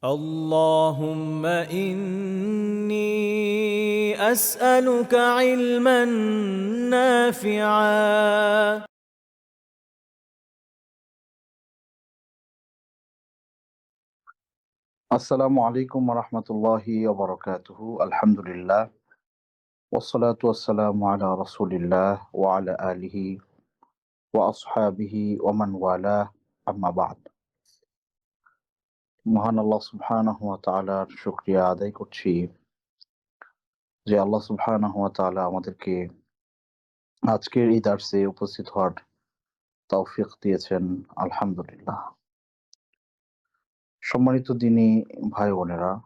اللهم إني أسألك علما نافعا আসসালামু আলাইকুম রহমতুল্লাহি ওবরাকাতুহু আলহামদুলিল্লাহ ওয়াসসালাতু ওয়াসসালামু আলা রাসূলিল্লাহ ওয়া আলা আলিহি ওয়া আসহাবিহি ওয়া মান ওয়ালাহ আম্মা বা'দ। মহান আল্লাহ সুবহানাহু ওয়া তাআলার শুকরিয়া আদায় করছি যে আল্লাহ সুবহানাহু ওয়া তাআলা আমাদেরকে আজকের এই দার্সে উপস্থিত হওয়ার তৌফিক দিয়েছেন। আলহামদুলিল্লাহ। সম্মানিত দিনী ভাই বোনেরা,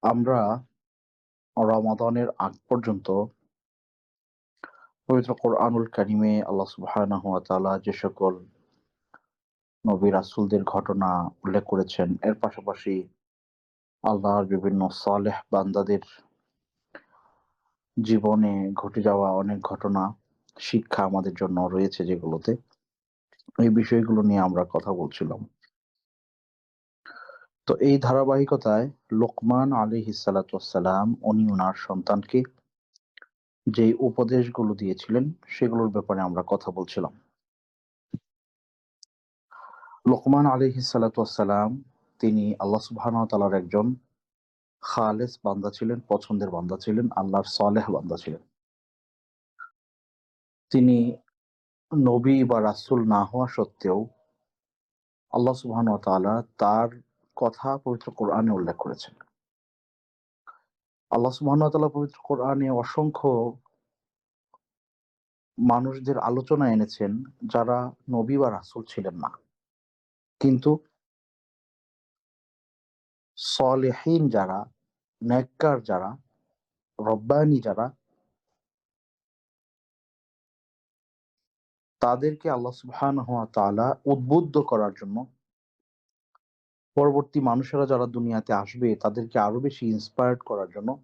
আমরা রমাদানের আগ পর্যন্ত পবিত্র কোরআনুল কারিমে আল্লাহ সুবহানাহু ওয়া তাআলা যে সকল নবী রাসূলদের ঘটনা উল্লেখ করেছেন, এর পাশাপাশি আল্লাহর বিভিন্ন সালেহ বান্দাদের জীবনে ঘটে যাওয়া অনেক ঘটনা, শিক্ষা আমাদের জন্য রয়েছে যেগুলোতে, এই বিষয়গুলো নিয়ে আমরা কথা বলছিলাম। তো এই ধারাবাহিকতায় লোকমান আলাইহিস সালাতু ওয়াসসালাম উনি উনার সন্তানকে যেই উপদেশগুলো দিয়েছিলেন সেগুলোর ব্যাপারে আমরা কথা বলছিলাম। লোকমান আলাইহিস সালাতু ওয়াসসালাম তিনি আল্লাহ সুবহানাহু ওয়া তাআলার একজন খালেস বান্দা ছিলেন, পছন্দের বান্দা ছিলেন, আল্লাহর সালেহ বান্দা ছিলেন। তিনি নবী বা রাসূল না হওয়া সত্ত্বেও আল্লাহ সুবহানাহু ওয়া তাআলা তার কথা পবিত্র কোরআনে উল্লেখ করেছেন। আল্লাহ সুবহানাহু ওয়া তাআলা পবিত্র কোরআনে অসংখ্য মানুষদের আলোচনা এনেছেন যারা নবী বা রাসূল ছিলেন না। কিন্তু সলিহিন যারা, নেককার যারা, রব্বানী যারা, তাদেরকে আল্লাহ সুবহানাহু ওয়া তাআলা উদ্বুদ্ধ করার জন্য, পরবর্তী মানুষেরা যারা দুনিয়াতে আসবে তাদেরকে আরো বেশি ইন্সপায়ার্ড করার জন্য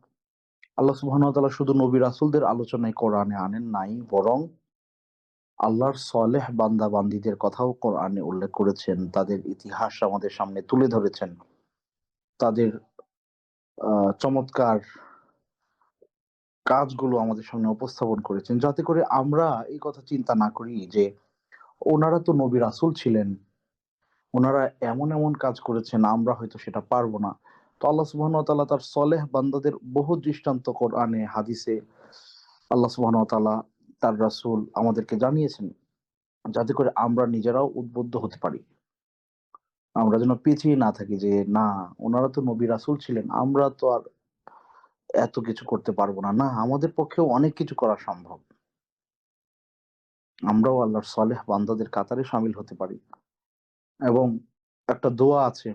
আল্লাহ সুবহানাহু ওয়া তাআলা শুধু নবী রাসূলদের আলোচনায় কোরআনে আনেন নাই, বরং আল্লাহর সালেহ বান্দা-বান্দীদের কথাও কোরআনে উল্লেখ করেছেন। তাদের ইতিহাস আমাদের সামনে তুলে ধরেছেন। তাদের চমৎকার কাজগুলো আমাদের সামনে উপস্থাপন করেছেন। যাতে করে আমরা এই কথা চিন্তা না করি যে, ওনারা তো নবী রাসূল ছিলেন। ওনারা এমন কাজ করেছেন, আমরা হয়তো সেটা পারব না। তো আল্লাহ সুবহানাহু ওয়া তাআলা তার সলেহ বান্দাদের বহু দৃষ্টান্ত কোরআনে, হাদিসে আল্লাহ সুবহানাহু ওয়া তাআলা তার রাসূল আমাদেরকে জানিয়েছেন। যাতে করে আমরা নিজেরাও উদ্বুদ্ধ হতে পারি। আমরা যেন পিছিয়ে না থাকি যে, না, উনারা তো নবী রাসূল ছিলেন। আমরা তো আর এত কিছু করতে পারব না। না, আমাদের পক্ষেও অনেক কিছু করা সম্ভব। আমরাও আল্লাহর সলেহ বান্দাদের কাতারে শামিল হতে পারি। এবং একটা দোয়া আছে,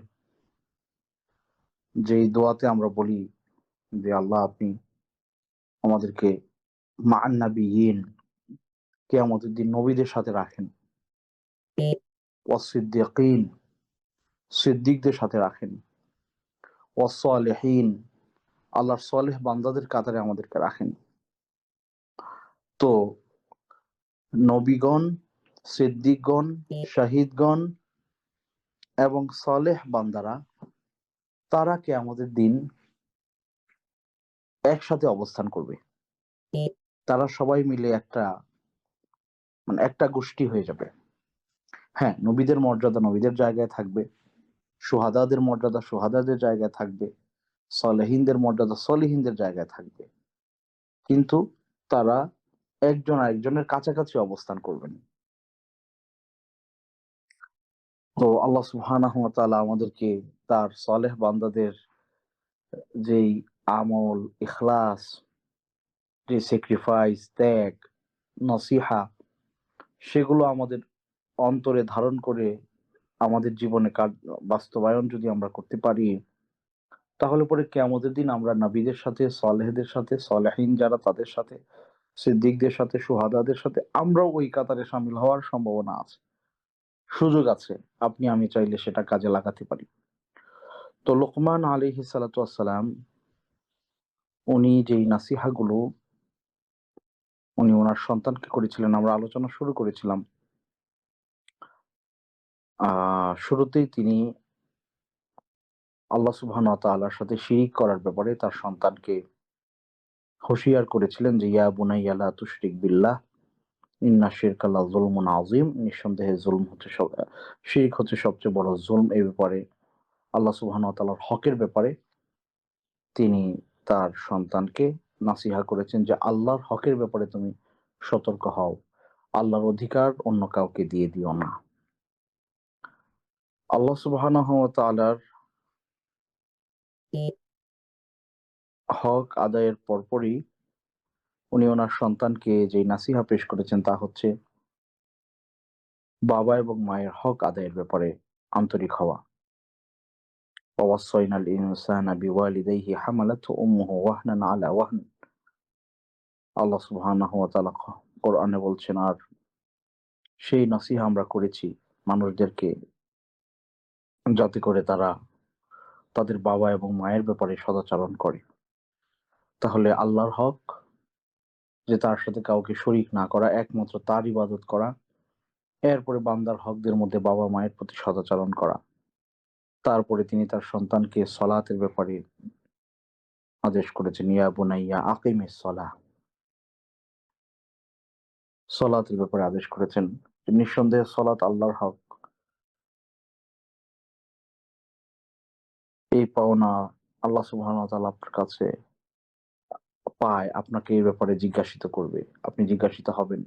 যেই দোয়াতে আমরা বলি যে, আল্লাহ আপনি আমাদেরকে মা'আন নাবিয়্যিন, কিয়ামতের দিন নবীদের সাথে রাখেন। ওয়াস-সিদ্দীকিন, সিদ্দিকদের সাথে রাখেন। ওয়াস-সালিহিন, আল্লাহর সলেহ বান্দাদের কাতারে আমাদেরকে রাখেন। তো নবীগণ, সিদ্দিকগণ, শাহিদগণ এবং সালেহ বান্দারা, তারা কিয়ামতের দিন একসাথে অবস্থান করবে। তারা সবাই মিলে একটা গোষ্ঠী হয়ে যাবে। হ্যাঁ, নবীদের মর্যাদা নবীদের জায়গায় থাকবে, শুহাদাদের মর্যাদা শুহাদাদের জায়গায় থাকবে, সলেহিনদের মর্যাদা সলিহিনদের জায়গায় থাকবে। কিন্তু তারা একজন আরেকজনের কাছাকাছি অবস্থান করবেন। তো আল্লাহ সুবহানাহু ওয়া তাআলা আমাদেরকে তার সলেহ বান্দাদের যেই আমল, ইখলাস, যে স্যাক্রিফাইস, ত্যাগ, নসিহা, সেগুলো আমাদের অন্তরে ধারণ করে আমাদের জীবনে বাস্তবায়ন যদি আমরা করতে পারি, তাহলে পরে কিয়ামতের দিন আমরা নবীদের সাথে, সালেহদের সাথে, সালেহিন যারা তাদের সাথে, সিদ্দিকদের সাথে, শুহাদাদের সাথে আমরাও ওই কাতারে শামিল হওয়ার সম্ভাবনা আছে। সুযোগ আছে। আপনি আমি চাইলে সেটা কাজে লাগাতে পারি। তো লোকমান আলাইহিস সালাতু ওয়াসসালাম উনি যেই নাসিহাগুলো উনি উনার সন্তানকে করেছিলেন, আমরা আলোচনা শুরু করেছিলাম। শুরুতেই তিনি আল্লাহ সুবহানাহু ওয়া তাআলার সাথে শিরিক করার ব্যাপারে তার সন্তানকে হুঁশিয়ার করেছিলেন যে, "ইয়া বুনাইয়া লা তুশরিক বিল্লাহ, ইন্না শিরকা লা যুলমুন আযীম।" নিঃসন্দেহে শিরক হচ্ছে সবচেয়ে বড় জুলম। এই ব্যাপারে আল্লাহ সুবহানাহু ওয়া তাআলার হকের ব্যাপারে তিনি তার সন্তানকে নাসিহা করেছেন যে, "আল্লাহর হকের ব্যাপারে তুমি সতর্ক হও। আল্লাহর অধিকার অন্য কাউকে দিয়ে দিও না।" আল্লাহ সুবহানাহু ওয়া তাআলার হক আদায়ের পরপরই উনি ওনার সন্তানকে যেই নাসিহা পেশ করেছেন তা হচ্ছে বাবা এবং মায়ের হক আদায়ের ব্যাপারে আন্তরিক হওয়া। ওয়াসাইনাল ইনসানা বিওয়ালিদাইহি হামালাতহু উম্মুহু ওয়াহনান আলা ওয়াহন। আল্লাহ সুবহানাহু ওয়া তাআলা কোরআনে বলছেন, আর সেই নসিহা আমরা করেছি মানুষদেরকে, যাতে করে তারা তাদের বাবা এবং মায়ের ব্যাপারে সদাচরণ করে। তাহলে আল্লাহর হক যে তার সাথে কাউকে শরীক না করা, একমাত্র তার ইবাদত করা, এরপরে বান্দার হকদের মধ্যে বাবা মায়ের প্রতি সদাচরণ করা। তারপরে তিনি তার সন্তানকে সলাতের ব্যাপারে আদেশ করেছেন, ইয়া বুনাইয়া আকিমিস সলাহ। সলাতের ব্যাপারে আদেশ করেছেন। নিঃসন্দেহে সলাত আল্লাহর হক। এই পাওনা আল্লাহ সুবহানাহু ওয়া তাআলা আপনার কাছে পায়, আপনাকে এই ব্যাপারে জিজ্ঞাসিত করবে। আপনি জিজ্ঞাসিত হবেন।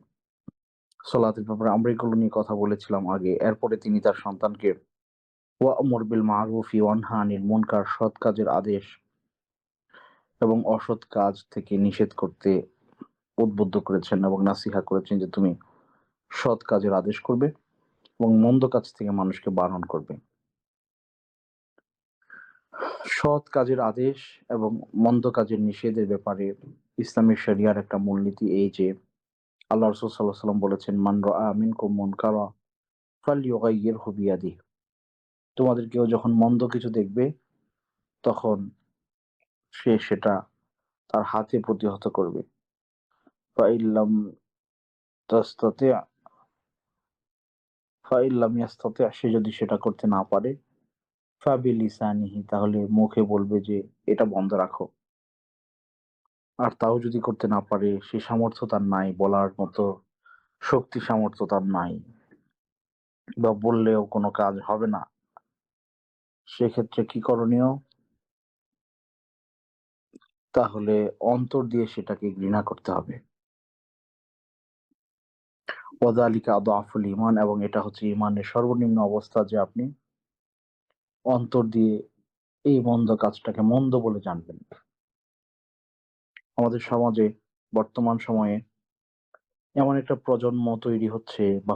সলাতের ব্যাপারে আমরা এগুলো নিয়ে কথা বলেছিলাম আগে। এরপরে তিনি তার সন্তানকে ওয়া'মুর বিল মা'রুফি ওয়ানহা আনিল মুনকার, সৎ কাজের আদেশ এবং অসৎ কাজ থেকে নিষেধ করতে উদ্বুদ্ধ করেছেন এবং নাসিহা করেছেন যে তুমি সৎ কাজের আদেশ করবে এবং মন্দ কাজ থেকে মানুষকে বারণ করবে। সৎ কাজের আদেশ এবং মন্দ কাজের নিষেধের ব্যাপারে ইসলামী শরিয়ার একটা মূলনীতি এই যে, আল্লাহ রাসূল সাল্লাল্লাহু আলাইহি ওয়াসাল্লাম বলেছেন, মান রাআ মিনকুম মুনকারা ফালইয়ুগাইয়িরহু বিয়াদিহি। তোমাদের কেউ যখন মন্দ কিছু দেখবে তখন সে সেটা তার হাতে প্রতিহত করবে। ফাইল্লাম তাস্তাতি ফাইল্লাম ইয়াস্তাতি, সে যদি সেটা করতে না পারে, ফাবিলিসানিহি, তাহলে মুখে বলবে যে এটা বন্ধ রাখো। আর তাও যদি করতে না পারে, সে সামর্থ্য তার নাই, বলার মতো শক্তি সামর্থ্য তার নাই, বা বললেও কোনো কাজ হবে না, সেক্ষেত্রে কি করণীয়? তাহলে অন্তর দিয়ে সেটাকে ঘৃণা করতে হবে। ওয়াযালিকা আদআফুল ঈমান, এবং এটা হচ্ছে ঈমানের সর্বনিম্ন অবস্থা যে আপনি অন্তর দিয়ে এই মন্দ কাজটাকে মন্দ বলে জানবেন। আমাদের সমাজে বর্তমান সময়ে এমন একটা প্রজন্ম তৈরি হচ্ছে বা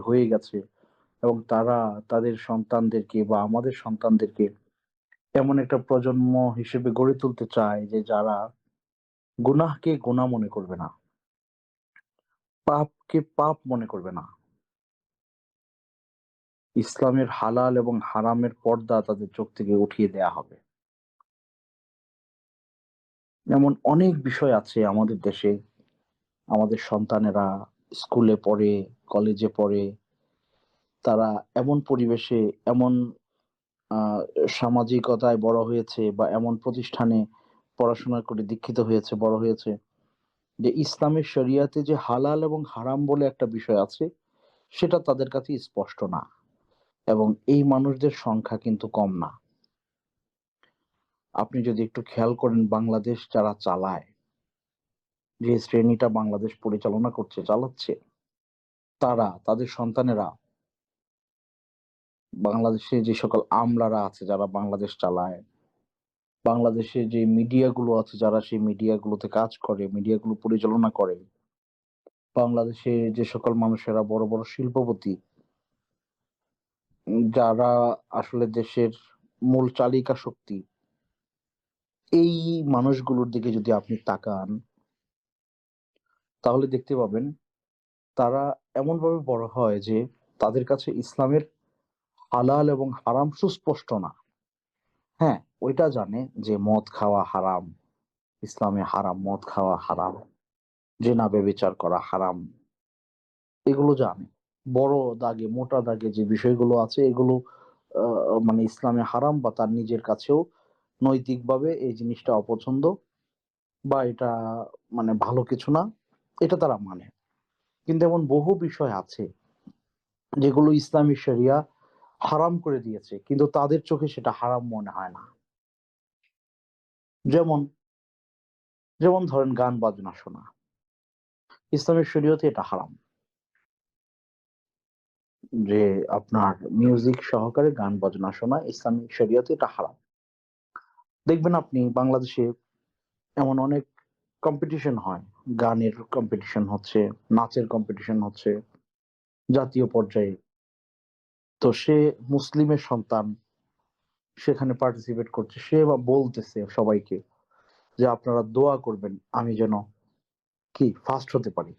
হয়ে গেছে, এবং তারা তাদের সন্তানদেরকে বা আমাদের সন্তানদেরকে এমন একটা প্রজন্ম হিসেবে গড়ে তুলতে চায় যে যারা গুনাহকে গুনাহ মনে করবে না, পাপকে পাপ মনে করবে না। ইসলামের হালাল এবং হারামের পর্দা তাদের চোখ থেকে উঠিয়ে দেয়া হবে। এমন অনেক বিষয় আছে আমাদের দেশে। আমাদের সন্তানেরা স্কুলে পড়ে, কলেজে পড়ে, তারা এমন পরিবেশে, এমন সামাজিকতায় বড় হয়েছে বা এমন প্রতিষ্ঠানে পড়াশোনা করে দীক্ষিত হয়েছে, বড় হয়েছে, যে ইসলামের শরিয়াতে যে হালাল এবং হারাম বলে একটা বিষয় আছে, সেটা তাদের কাছে স্পষ্ট না। এবং এই মানুষদের সংখ্যা কিন্তু কম না। আপনি যদি একটু খেয়াল করেন, বাংলাদেশ যারা চালায়, যে শ্রেণীটা বাংলাদেশ পরিচালনা করছে, চালাচ্ছে, তারা, তাদের সন্তানেরা, বাংলাদেশে যে সকল আমলারা আছে যারা বাংলাদেশ চালায়, বাংলাদেশে যে মিডিয়াগুলো আছে যারা সেই মিডিয়াগুলোতে কাজ করে, মিডিয়াগুলো পরিচালনা করে, বাংলাদেশে যে সকল মানুষেরা বড় বড় শিল্পপতি, যারা আসলে দেশের মূল চালিকা শক্তি, এই মানুষগুলোর দিকে যদি আপনি তাকান, তাহলে দেখতে পাবেন তারা এমনভাবে বড় হয় যে তাদের কাছে ইসলামের হালাল এবং হারাম সুস্পষ্ট না। হ্যাঁ, ওইটা জানে যে মদ খাওয়া হারাম, ইসলামে হারাম, মদ খাওয়া হারাম, জেনা ব্যভিচার করা হারাম, এগুলো জানে। বড় দাগে মোটা দাগে যে বিষয়গুলো আছে এগুলো মানে ইসলামে হারাম বা তার নিজের কাছেও নৈতিকভাবে এই জিনিসটা অপছন্দ বা এটা মানে ভালো কিছু না, এটা তারা মানে। কিন্তু এমন বহু বিষয় আছে যেগুলো ইসলামী শরিয়া হারাম করে দিয়েছে কিন্তু তাদের চোখে সেটা হারাম মনে হয় না। যেমন যেমন ধরেন গান বাজনা শোনা, ইসলামের শরীয়তে এটা হারাম, যে আপনার মিউজিক সহকারে গান বাজনা শোনা ইসলামী শরীয়তে এটা হারাম। দেখবেন আপনি বাংলাদেশে এমন অনেক কম্পিটিশন হয়, গানের কম্পিটিশন হচ্ছে, নাচের কম্পিটিশন হচ্ছে জাতীয় পর্যায়ে। তো সে মুসলিমের সন্তান, সেখানে পার্টিসিপেট করছে, সে বা বলতেছে সবাইকে যে আপনারা দোয়া করবেন আমি যেন কি ফার্স্ট হতে পারি।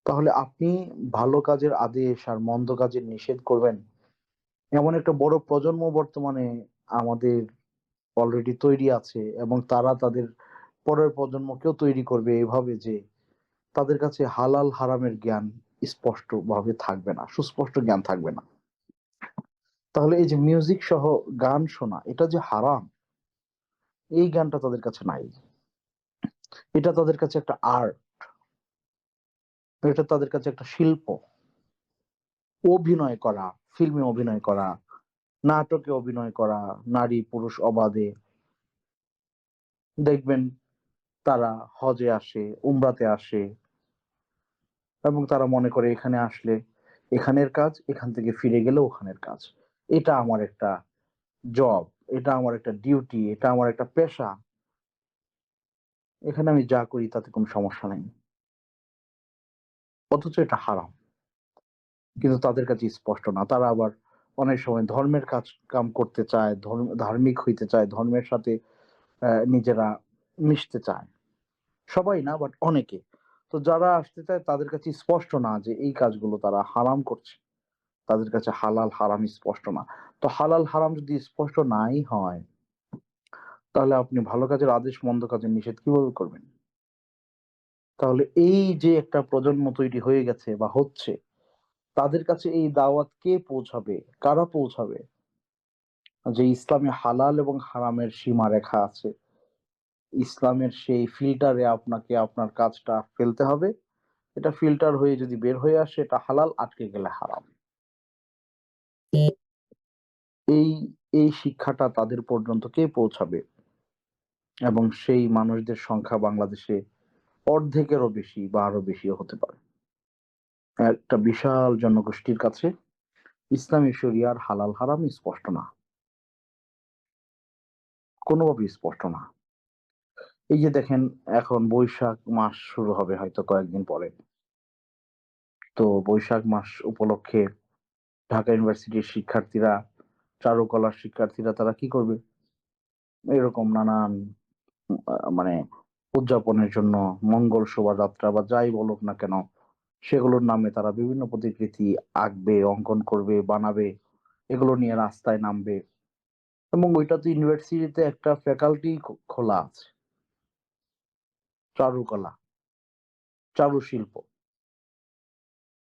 তাহলে আপনি ভালো কাজের আদেশ আর মন্দ কাজের নিষেধ করবেন, এমন একটা বড় প্রজন্ম বর্তমানে আমাদের অলরেডি তৈরি আছে এবং তারা তাদের পরের প্রজন্মকেও তৈরি করবে এভাবে যে তাদের কাছে হালাল হারামের জ্ঞান স্পষ্ট ভাবে থাকবে না, সুস্পষ্ট জ্ঞান থাকবে না। তাহলে এই যে মিউজিক সহ গান শোনা এটা যে হারাম, এই জ্ঞানটা তাদের কাছে নাই। এটা তাদের কাছে একটা আর্ট, এটা তাদের কাছে একটা শিল্প। অভিনয় করা, ফিল্মে অভিনয় করা, নাটকে অভিনয় করা, নারী পুরুষ অবাধে, দেখবেন তারা হজে আসে, উমরাতে আসে এবং তারা মনে করে এখানে আসলে এখানের কাজ, এখান থেকে ফিরে গেলে ওখানের কাজ। এটা আমার একটা জব, এটা আমার একটা ডিউটি, এটা আমার একটা পেশা, এখানে আমি যা করি তাতে কোনো সমস্যা নেই। অথচ এটা হারাম, কিন্তু তাদের কাছে স্পষ্ট না। তারা আবার অনেক সময় ধর্মের কাজ কাম করতে চায়, ধার্মিক হইতে চায়, ধর্মের সাথে নিজেরা মিশতে চায়। সবাই না, বাট অনেকে। তো যারা আসতে চায় তাদের কাছে স্পষ্ট না যে এই কাজগুলো তারা হারাম করছে, তাদের কাছে হালাল হারাম স্পষ্ট না। তো হালাল হারাম যদি স্পষ্ট নাই হয়, তাহলে আপনি ভালো কাজের আদেশ মন্দ কাজের নিষেধ কিভাবে করবেন? তাহলে এই যে একটা প্রজন্ম তৈরি হয়ে গেছে বা হচ্ছে, তাদের কাছে এই দাওয়াত কে পৌঁছাবে, কারা পৌঁছাবে? যে ইসলামে হালাল এবং হারামের সীমা রেখা আছে, ইসলামের সেই ফিল্টারে আপনাকে আপনার কাজটা ফেলতে হবে। এটা ফিল্টার হয়ে যদি বের হয়ে আসে এটা হালাল, আটকে গেলে হারাম। এই এই শিক্ষাটা তাদের পর্যন্ত কে পৌঁছাবে? এবং সেই মানুষদের সংখ্যা বাংলাদেশে অর্ধেকেরও বেশি বা আরো বেশিও হতে পারে। একটা বিশাল জনগোষ্ঠীর কাছে ইসলামী শরিয়ার হালাল হারাম স্পষ্ট না, কোনোভাবে স্পষ্ট না। এই যে দেখেন, এখন বৈশাখ মাস শুরু হবে হয়তো কয়েকদিন পরে। তো বৈশাখ মাস উপলক্ষে ঢাকা ইউনিভার্সিটির শিক্ষার্থীরা, চারুকলার শিক্ষার্থীরা তারা কি করবে? এরকম নানান মানে উদযাপনের জন্য মঙ্গল শোভাযাত্রা বা যাই বলুক না কেন, সেগুলোর নামে তারা বিভিন্ন প্রতিকৃতি আঁকবে, অঙ্কন করবে, বানাবে, এগুলো নিয়ে রাস্তায় নামবে। এবং ওইটা তো ইউনিভার্সিটিতে একটা ফ্যাকাল্টি খোলা আছে, চারুকলা, চারুশিল্প।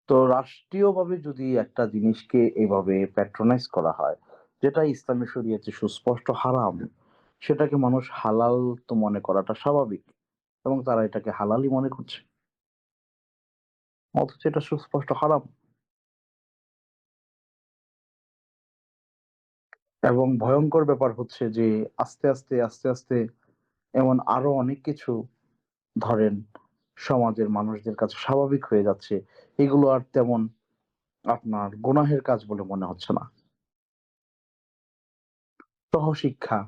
তো রাষ্ট্রীয়ভাবে যদি একটা জিনিসকে এভাবে প্যাট্রোনাইজ করা হয়, যেটা ইসলামী শরীয়তে সুস্পষ্ট হারাম, সেটাকে মানুষ হালাল তো মনে করাটা স্বাভাবিক এবং তারা এটাকে হালালই মনে করছে, অথচ এটা সুস্পষ্ট হারাম। এবং ভয়ঙ্কর ব্যাপার হচ্ছে যে আস্তে আস্তে আস্তে আস্তে এমন আরো অনেক কিছু ধরেন সমাজের মানুষদের কাছে স্বাভাবিক হয়ে যাচ্ছে, এগুলো আর তেমন আপনার গুনাহের কাজ বলে মনে হচ্ছে না। সহশিক্ষা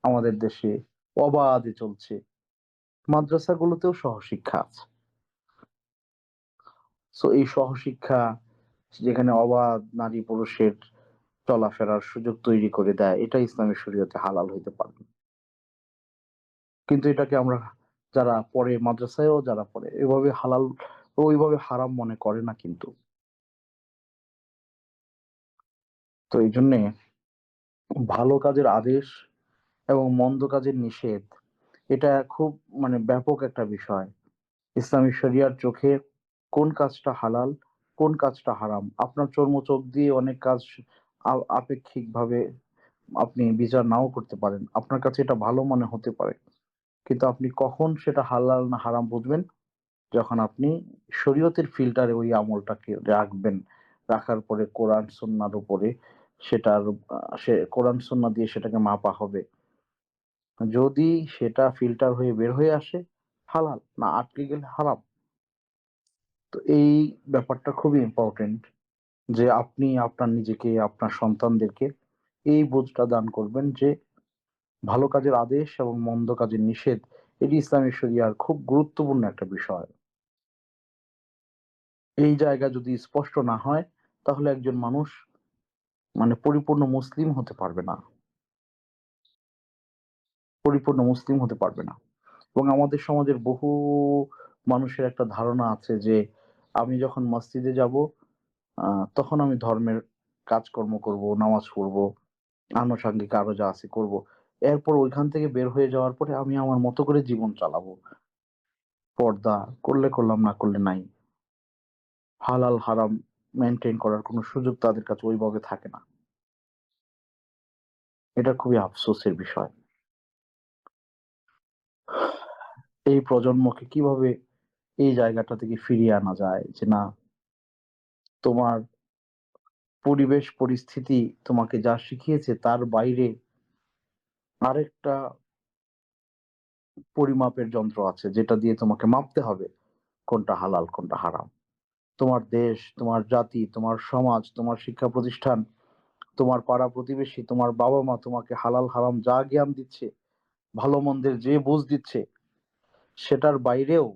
আমাদের দেশে অবাধে চলছে, মাদ্রাসাগুলোতেও সহশিক্ষা আছে। সো এই সহশিক্ষা যেখানে অবাধ নারী পুরুষের চলাফেরার সুযোগ তৈরি করে দেয়, এটা ইসলামী শরীয়তে হালাল হইতে পারে না। কিন্তু এটাকে আমরা যারা পড়ে মাদ্রাসায়ও যারা পড়ে এভাবে হালাল ওইভাবে হারাম মনে করে না কিন্তু। তো এই জন্যে ভালো কাজের আদেশ এবং মন্দ কাজের নিষেধ, এটা খুব মানে ব্যাপক একটা বিষয়। ইসলামী শরিয়ার চোখে কোন কাজটা হালাল, কোন কাজটা হারাম। আপনার চর্মচোখ দিয়ে অনেক কাজ আপেক্ষিকভাবে আপনি বিচার নাও করতে পারেন, আপনার কাছে এটা ভালো মনে হতে পারে, কিন্তু আপনি কখন সেটা হালাল না হারাম বুঝবেন? যখন আপনি শরীয়তের ফিল্টারে ওই আমলটাকে রাখবেন, রাখার পরে কোরআন সুন্নাহর উপরে সেটার সে কোরআন সুন্নাহ দিয়ে সেটাকে মাপা হবে। যদি সেটা ফিল্টার হয়ে বের হয়ে আসে হালাল, না আটকে গেলে হারাম। তো এই ব্যাপারটা খুবই ইম্পর্টেন্ট যে আপনি আপনার নিজেকে, আপনার সন্তানদেরকে এই বোধটা দান করবেন যে ভালো কাজের আদেশ এবং মন্দ কাজের নিষেধ এটি ইসলামী শরিয়ার খুব গুরুত্বপূর্ণ একটা বিষয়। এই জায়গা যদি স্পষ্ট না হয় তাহলে একজন মানুষ মানে পরিপূর্ণ মুসলিম হতে পারবে না, পরিপূর্ণ মুসলিম হতে পারবে না। এবং আমাদের সমাজের বহু মানুষের একটা ধারণা আছে যে আমি যখন মসজিদে যাব তখন আমি ধর্মের কাজকর্ম করব, নামাজ পড়বো, আনুষঙ্গিক আরো যা আছে করব। এরপর ওইখান থেকে বের হয়ে যাওয়ার পরে আমি আমার মতো করে জীবন চালাবো। পর্দা করলে করলাম, না করলে নাই। হালাল হারাম মেনটেন করার কোনো সুযোগ তাদের কাছে ওইভাবে থাকে না। এটা খুবই আফসোসের বিষয়। এই প্রজন্মকে কিভাবে এই জায়গাটা থেকে ফিরিয়ে আনা যায় যে না, তোমার পরিবেশ পরিস্থিতি তোমাকে যা শিখিয়েছে তার বাইরে আরেকটা পরিমাপের যন্ত্র আছে যেটা দিয়ে তোমাকে মাপতে হবে কোনটা হালাল কোনটা হারাম। তোমার দেশ, তোমার জাতি, তোমার সমাজ, তোমার শিক্ষা প্রতিষ্ঠান, তোমার পাড়া প্রতিবেশী, তোমার বাবা মা তোমাকে হালাল হারাম যা জ্ঞান দিচ্ছে, ভালো মন্দের যে বুঝ দিচ্ছে, সেটার বাইরেও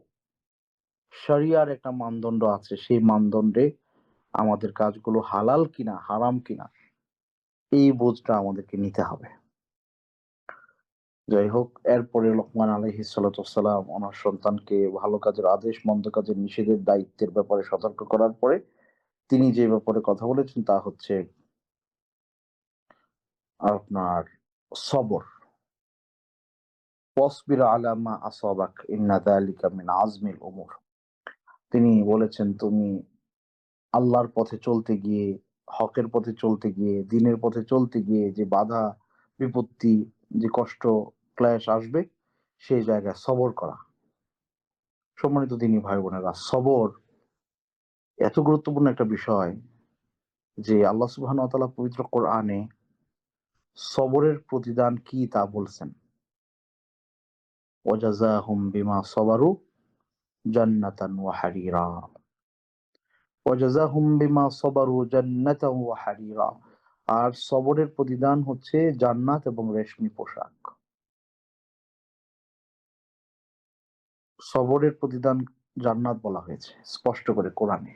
শরিয়ার একটা মানদণ্ড আছে। সেই মানদণ্ডে আমাদের কাজগুলো হালাল কিনা হারাম কিনা এই বোঝটা আমাদেরকে নিতে হবে। যাই হোক, এরপরে লোকমান আলাইহিস সালাতু ওয়াসসালাম ওনার সন্তানকে ভালো কাজের আদেশ মন্দ কাজের নিষেধের দায়িত্বের ব্যাপারে সতর্ক করার পরে তিনি যে ব্যাপারে কথা বলেছেন তা হচ্ছে আপনার সবর। ওয়াসবির আলা মা আসাবাক ইন্না যালিকা মিন আজমিল উমুর। তিনি বলেছেন তুমি আল্লাহর পথে চলতে গিয়ে, হকের পথে চলতে গিয়ে, দ্বীনের পথে চলতে গিয়ে যে বাধা বিপত্তি, যে কষ্ট ক্লেশ আসবে সেই জায়গায় সবর করা। সম্মানিত দ্বীনী ভাই বোনেরা, সবর এত গুরুত্বপূর্ণ একটা বিষয় যে আল্লাহ সুবহানাহু ওয়া তাআলা পবিত্র কোরআনে সবরের প্রতিদান কি তা বলছেন। ওয়াজাযাহুম বিমা সাবারু জান্নাতান ওয়া হারিরা। ওয়াজাযাহুম বিমা সাবারু জান্নাতান ওয়া হারিরা। আর সবরের প্রতিদান হচ্ছে জান্নাত এবং রেশমি পোশাক। সবরের প্রতিদান জান্নাত বলা হয়েছে স্পষ্ট করে কোরআনে।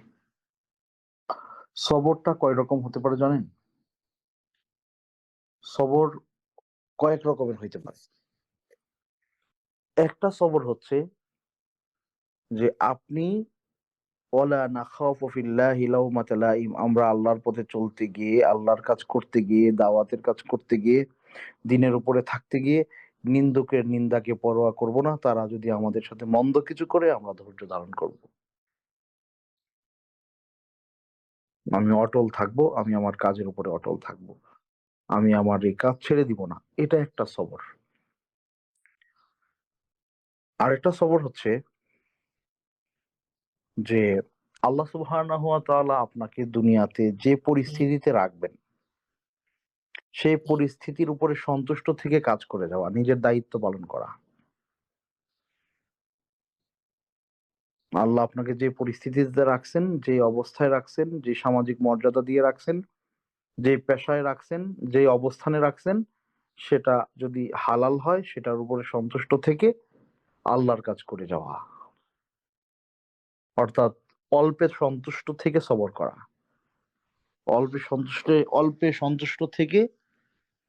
সবরটা কয় রকম হতে পারে জানেন? সবর কয়েক রকমের হইতে পারে। একটা সবর হচ্ছে যে আপনি ওয়ালা নাখাফু ফিল্লাহি লাউমাতা লাইম, আমরা আল্লাহর পথে চলতে গিয়ে, আল্লাহর কাজ করতে গিয়ে, দাওয়াতের কাজ করতে গিয়ে, দ্বীনের উপরে থাকতে গিয়ে নিন্দুকের নিন্দাকে পরোয়া করব না। তারা যদি আমাদের সাথে মন্দ কিছু করে আমরা ধৈর্য ধারণ করব। আমি অটল থাকবো, আমি আমার কাজের উপরে অটল থাকবো, আমি আমার এই কাজ ছেড়ে দিব না। এটা একটা সবর। আরেকটা সবর হচ্ছে যে আল্লাহ সুবহানাহু ওয়া তাআলা আপনাকে দুনিয়াতে যে পরিস্থিতিতে রাখবেন সেই পরিস্থিতির উপরে সন্তুষ্ট থেকে কাজ করে যাওয়া, নিজের দায়িত্ব পালন করা। আল্লাহ আপনাকে যে পরিস্থিতিতে রাখছেন, যে অবস্থায় রাখছেন, যে সামাজিক মর্যাদা দিয়ে রাখছেন, যে পেশায় রাখছেন, যে অবস্থানে রাখছেন, সেটা যদি হালাল হয় সেটার উপরে সন্তুষ্ট থেকে আল্লাহর কাজ করে যাওয়া। অর্থাৎ অল্পে সন্তুষ্ট থেকে সবর করা, অল্পে সন্তুষ্ট থেকে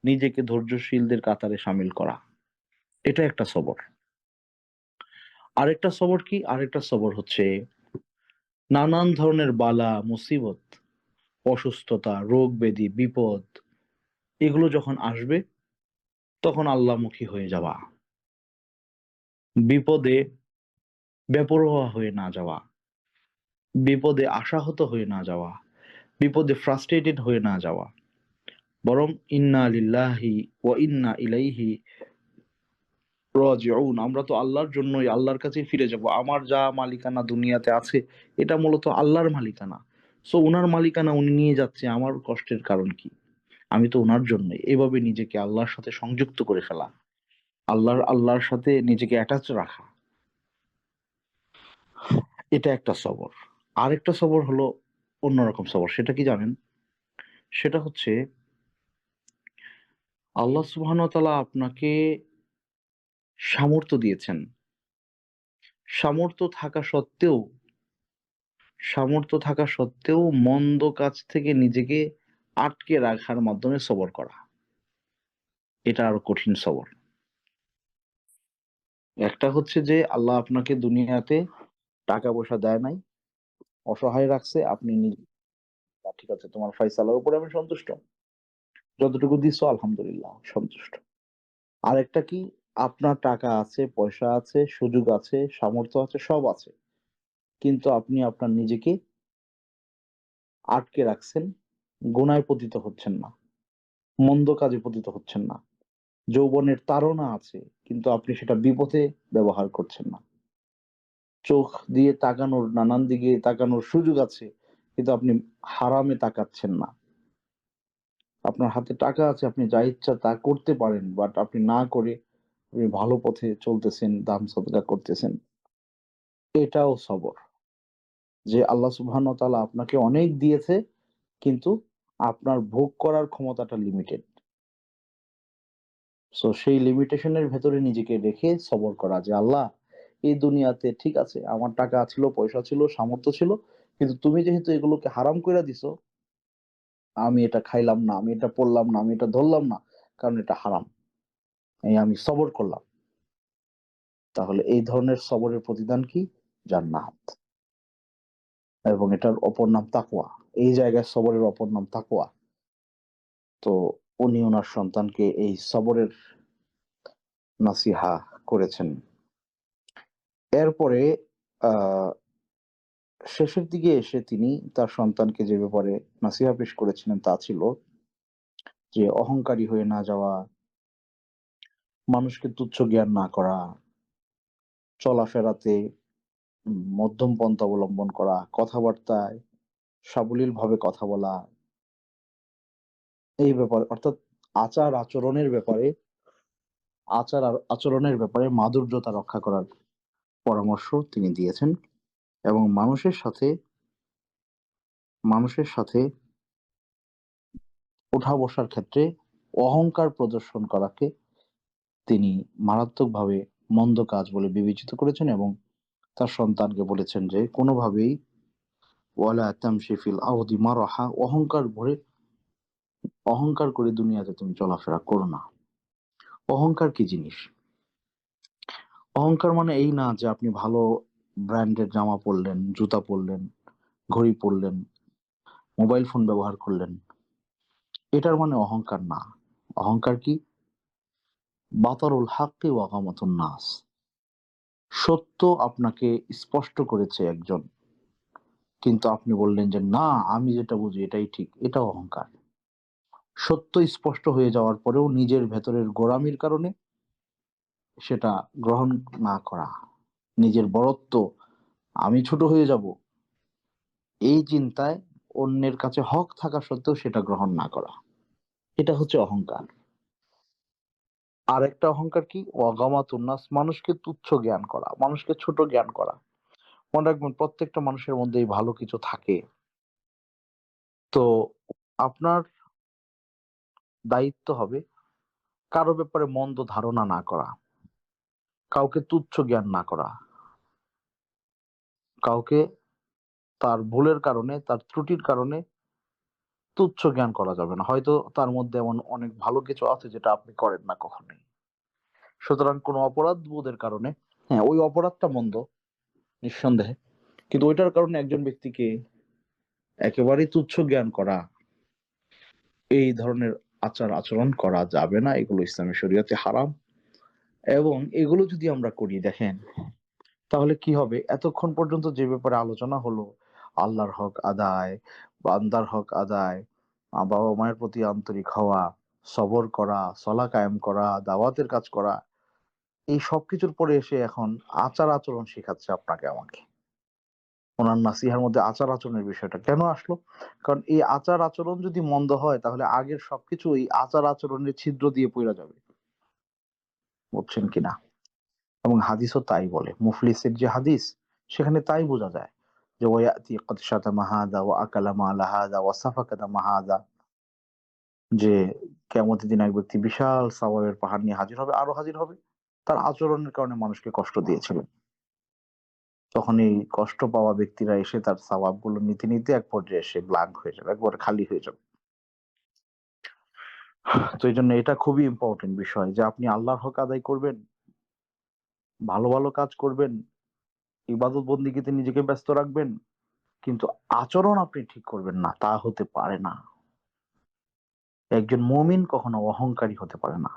নিজেকে ধৈর্যশীলদের কাতারে সামিল করা। এটা একটা সবর। আরেকটা সবর কি? আরেকটা সবর হচ্ছে নানান ধরনের বালা মুসিবত, অসুস্থতা, রোগ ব্যাধি, বিপদ এগুলো যখন আসবে তখন আল্লাহমুখী হয়ে যাওয়া, বিপদে বেপরোয়া হয়ে না যাওয়া, বিপদে আশাহত হয়ে না যাওয়া, বিপদে ফ্রাস্ট্রেটেড হয়ে না যাওয়া, বরং ইন্না লিল্লাহি ওয়া ইন্না ইলাইহি রাজিউন, আমরা তো আল্লাহর জন্যই আল্লাহর কাছেই ফিরে যাব। আমার যা মালিকানা দুনিয়াতে আছে এটা মূলত আল্লাহর মালিকানা। সো উনার মালিকানা উনি নিয়ে যাচ্ছে, আমার কষ্টের কারণ কি? আমি তো উনার জন্যই। এভাবে নিজেকে আল্লাহর সাথে সংযুক্ত করে ফেলা, আল্লাহর সাথে নিজেকে অ্যাটাচ রাখা, এটা একটা সবর। আরেকটা সবর হলো অন্যরকম সবর। সেটা কি জানেন? সেটা হচ্ছে আল্লাহ সুবহানাহু ওয়া তাআলা আপনাকে সামর্থ্য দিয়েছেন। সামর্থ্য থাকা সত্ত্বেও সামর্থ্য থাকা সত্ত্বেও মন্দ কাজ থেকে নিজেকে আটকে রাখার মাধ্যমে সবর করা। এটা আরো কঠিন সবর। একটা হচ্ছে যে আল্লাহ আপনাকে দুনিয়াতে টাকা-পয়সা দেয় নাই, অসহায় রাখছে, আপনি নিজে ঠিক আছে তোমার ফায়সালার উপরে আমি সন্তুষ্ট। যতটুকু দিছো আলহামদুলিল্লাহ সন্তুষ্ট। আরেকটা কি, আপনার টাকা আছে, পয়সা আছে, সুযোগ আছে, সামর্থ্য আছে, সব আছে। কিন্তু আপনি আপনার নিজেকে আটকে রাখছেন, গুনায় পতিত হচ্ছেন না, মন্দ কাজে পতিত হচ্ছেন না। যৌবনের তাড়না আছে কিন্তু আপনি সেটা বিপথে ব্যবহার করছেন না। চোখ দিয়ে তাকানোর, নানান দিকে তাকানোর সুযোগ আছে কিন্তু আপনি হারামে তাকাচ্ছেন না। আপনার হাতে টাকা আছে, আপনি যা ইচ্ছা তা করতে পারেন, বাট আপনি না করে আপনি ভালো পথে চলতেছেন, দান সদকা করতেছেন। এটাও সবর, যে আল্লাহ সুবহানাহু ওয়া তাআলা আপনাকে অনেক দিয়েছে কিন্তু আপনার ভোগ করার ক্ষমতাটা লিমিটেড। সো সেই লিমিটেশনের ভেতরে নিজেকে রেখে সবর করা, যে আল্লাহ এই দুনিয়াতে ঠিক আছে আমার টাকা ছিল, পয়সা ছিল, সামর্থ্য ছিল, কিন্তু তুমি যেহেতু এগুলোকে হারাম কইরা দিছো, আমি এটা খাইলাম না, আমি এটা পড়লাম না, আমি এটা ধরলাম না, কারণ এটা হারাম। এই আমি সবর করলাম। তাহলে এই ধরনের সবরের প্রতিদান কি? জান্নাত। এবং এটার অপর নাম তাকওয়া। এই জায়গায় সবরের অপর নাম তাকওয়া। তো উনি ওনার সন্তানকে এই সবরের নাসিহা করেছেন। এরপরে আহ শেষের দিকে এসে তিনি তার সন্তানকে যে ব্যাপারে নাসিহা পেশ করেছিলেন তা ছিল যে অহংকারী হয়ে না যাওয়া, মানুষকে তুচ্ছ জ্ঞান না করা, চলাফেরাতে মধ্যম পন্থা অবলম্বন করা, কথাবার্তায় সাবলীল ভাবে কথা বলা, এই ব্যাপারে অর্থাৎ আচার আচরণের ব্যাপারে আচরণের ব্যাপারে মাধুর্যতা রক্ষা করার পরামর্শ তিনি দিয়েছেন। এবং মানুষের সাথে ওঠা বসার ক্ষেত্রে অহংকার প্রদর্শন করাকে তিনি মারাত্মকভাবে মন্দ কাজ বলে বিবেচিত করেছেন এবং তার সন্তানকে বলেছেন যে কোনোভাবেই ওয়ালা তামশি ফিল আরদি মারাহা, অহংকার করে দুনিয়াতে তুমি চলাফেরা করো না। অহংকার কি জিনিস? অহংকার মানে এই না যে আপনি ভালো ব্র্যান্ডের জামা পরলেন, জুতা পরলেন, ঘড়ি পরলেন, মোবাইল ফোন ব্যবহার করলেন, এটার মানে অহংকার না। অহংকার কি? বাতারুল হাক্কি ওয়া গামাতুন নাস, সত্য আপনাকে স্পষ্ট করেছে একজন, কিন্তু আপনি বললেন যে না আমি যেটা বুঝি এটাই ঠিক, এটা অহংকার। সত্য স্পষ্ট হয়ে যাওয়ার পরেও নিজের ভেতরের গোঁড়ামির কারণে সেটা গ্রহণ না করা, নিজের বড়ত্ব, আমি ছোট হয়ে যাব, এই চিন্তায় অন্যের কাছে হক থাকা সত্ত্বেও সেটা গ্রহণ না করা, এটা হচ্ছে অহংকার। আর একটা অহংকার কি? ওয়াগামাতুন নাস, মানুষকে তুচ্ছ জ্ঞান করা, মানুষকে ছোট জ্ঞান করা। মনে রাখবেন প্রত্যেকটা মানুষের মধ্যেই ভালো কিছু থাকে। তো আপনার দায়িত্ব হবে কারো ব্যাপারে মন্দ ধারণা না করা, কাউকে তুচ্ছ জ্ঞান না করা, কাউকে তার ভুলের কারণে, তার ত্রুটির কারণে তুচ্ছ জ্ঞান করা যাবে না। হয়তো তার মধ্যে এমন অনেক ভালো কিছু আছে যেটা আপনি করেন না কখনোই। সুতরাং কোনো অপরাধ বোধের কারণে, হ্যাঁ ওই অপরাধটা মন্দ নিঃসন্দেহে, কিন্তু ওইটার কারণে একজন ব্যক্তিকে একেবারেই তুচ্ছ জ্ঞান করা, এই ধরনের আচার আচরণ করা যাবে না। এগুলো ইসলামী শরীয়তে হারাম। এবং এগুলো যদি আমরা করি দেখেন তাহলে কি হবে, এতক্ষণ পর্যন্ত যে ব্যাপারে আলোচনা হলো, আল্লাহর হক আদায়, বান্দার হক আদায়, বাবা মায়ের প্রতি আন্তরিক হওয়া, সবর করা, সলা কায়েম করা, দাওয়াতের কাজ করা, এই সবকিছুর পরে এসে এখন আচার আচরণ শেখাচ্ছে আপনাকে আমাকে। ওনার নাসিহার মধ্যে আচার আচরণের বিষয়টা কেন আসলো? কারণ এই আচার আচরণ যদি মন্দ হয় তাহলে আগের সবকিছু এই আচার আচরণের ছিদ্র দিয়ে পইড়া যাবে। বুঝছেন কিনা? এবং হাদিসও তাই বলে। মুফলিসের যে হাদিস সেখানে তাই বোঝা যায় যে ওয়ায়াতি ক্বাদ শাতামা হাযা ওয়া আকালা মালা হাযা ওয়া সাফাকা দামা হাযা, যে কিয়ামতের দিন এক ব্যক্তি বিশাল সওয়াবের পাহাড় নিয়ে হাজির হবে, আরো হাজির হবে। তার আচরণের কারণে মানুষকে কষ্ট দিয়েছিলেন। তখন এই কষ্ট পাওয়া ব্যক্তিরা এসে তার সওয়াবগুলো নিতে, নিতে এক পর্যায়ে এসে ব্ল্যাংক হয়ে যাবে, একবারে খালি হয়ে যাবে। তো এইজন্য এটা খুবই ইম্পোর্টেন্ট বিষয় যে আপনি আল্লাহর হক আদায় করবেন, ভালো, ভালো কাজ করবেন, ইবাদত বন্দেগীতে নিজেকে ব্যস্ত রাখবেন। কিন্তু আচরণ আপনি ঠিক করবেন না, তা হতে পারে না। একজন মুমিন কখনো অহংকারী হতে পারে না।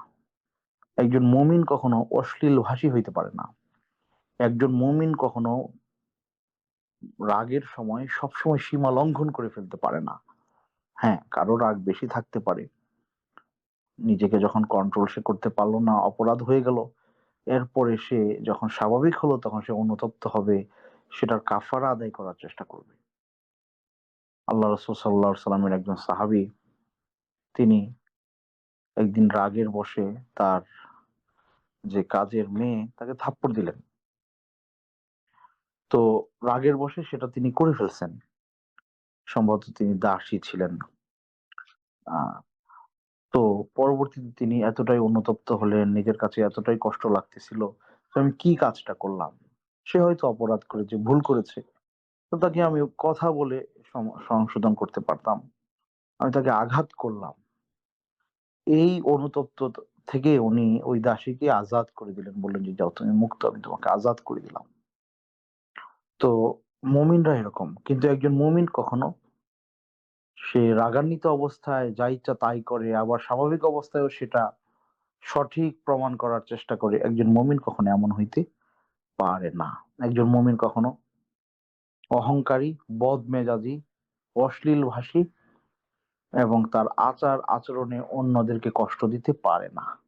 একজন মুমিন কখনো অশ্লীল ভাষী হইতে পারে না। একজন মুমিন কখনো রাগের সময় সবসময় সীমা লঙ্ঘন করে ফেলতে পারে না। হ্যাঁ, কারো রাগ বেশি থাকতে পারে। নিজেকে যখন কন্ট্রোল সে করতে পারলো না, অপরাধ হয়ে গেল, এরপরে সে যখন স্বাভাবিক হলো তখন সে অনুতপ্ত হবে, সেটার কাফারা আদায় করার চেষ্টা করবে। আল্লাহ রাসূল সাল্লাল্লাহু আলাইহি সাল্লামের একজন সাহাবী, তিনি একদিন রাগের বশে তার যে কাজের মেয়ে তাকে থাপ্পড় দিলেন। তো রাগের বশে সেটা তিনি করে ফেলছেন। সম্ভবত তিনি দাসী ছিলেন। আহ তো পরবর্তীতে তিনি এতটাই অনুতপ্ত হলেন, নিজের কাছে এতটাই কষ্ট লাগতেছিল যে আমি কি কাজটা করলাম। সে হয়তো অপরাধ করেছে, ভুল করেছে, তো তাকে আমি কথা বলে সংশোধন করতে পারতাম। আমি তাকে আঘাত করলাম। এই অনুতপ্ত থেকে উনি ওই দাসীকে আজাদ করে দিলেন, বললেন যে যাও তুমি মুক্ত, আমি তোমাকে আজাদ করে দিলাম। তো মুমিনরা এরকম, কিন্তু একজন মুমিন কখনো সে রাগান্বিত অবস্থায় যা ইচ্ছা তাই করে, আবার স্বাভাবিক অবস্থায়ও সেটা সঠিক প্রমাণ করার চেষ্টা করে। একজন মুমিন কখনো এমন হইতে পারে না। একজন মুমিন কখনো অহংকারী, বদমেজাজি, অশ্লীল ভাষী এবং তার আচার আচরণে অন্যদেরকে কষ্ট দিতে পারে না।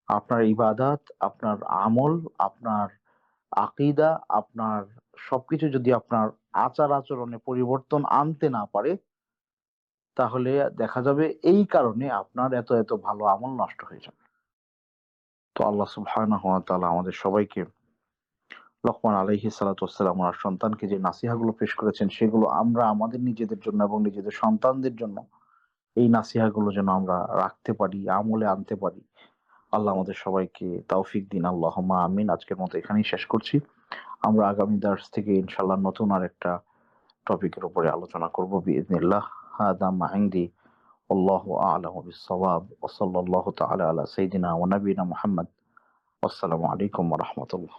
আপনার ইবাদাত, আপনার আমল, আপনার আকীদা, আপনার সবকিছু যদি আপনার আচার আচরণে পরিবর্তন আনতে না পারে, তাহলে দেখা যাবে এই কারণে আপনার এত এত ভালো আমল নষ্ট হয়ে যাবে। তো আল্লাহ সুবহানাহু ওয়া তাআলা আমাদের সবাইকে লোকমান আলাইহিস সালাতু ওয়াস সালাম ওনার সন্তানকে যে নাসিহাগুলো পেশ করেছেন সেগুলো আমরা আমাদের নিজেদের জন্য এবং নিজেদের সন্তানদের জন্য এই নাসিহাগুলো যেন আমরা রাখতে পারি, আমলে আনতে পারি। আল্লাহ আমাদের সবাইকে তৌফিক দিন। আল্লাহুম্মা আমিন। আজকের মতো এখানেই শেষ করছি। আমরা আগামী দার্স থেকে ইনশাআল্লাহ নতুন আরেকটা টপিকের উপরে আলোচনা করব বিইذنিল্লাহ। হাদা মা ইনদি, আল্লাহু আ'লামু বিস-সাওয়াব ওয়া সাল্লাল্লাহু তাআলা আলা সাইয়্যিদিনা ওয়া নাবিয়িনা মুহাম্মদ। আসসালামু আলাইকুম ওয়া রাহমাতুল্লাহ।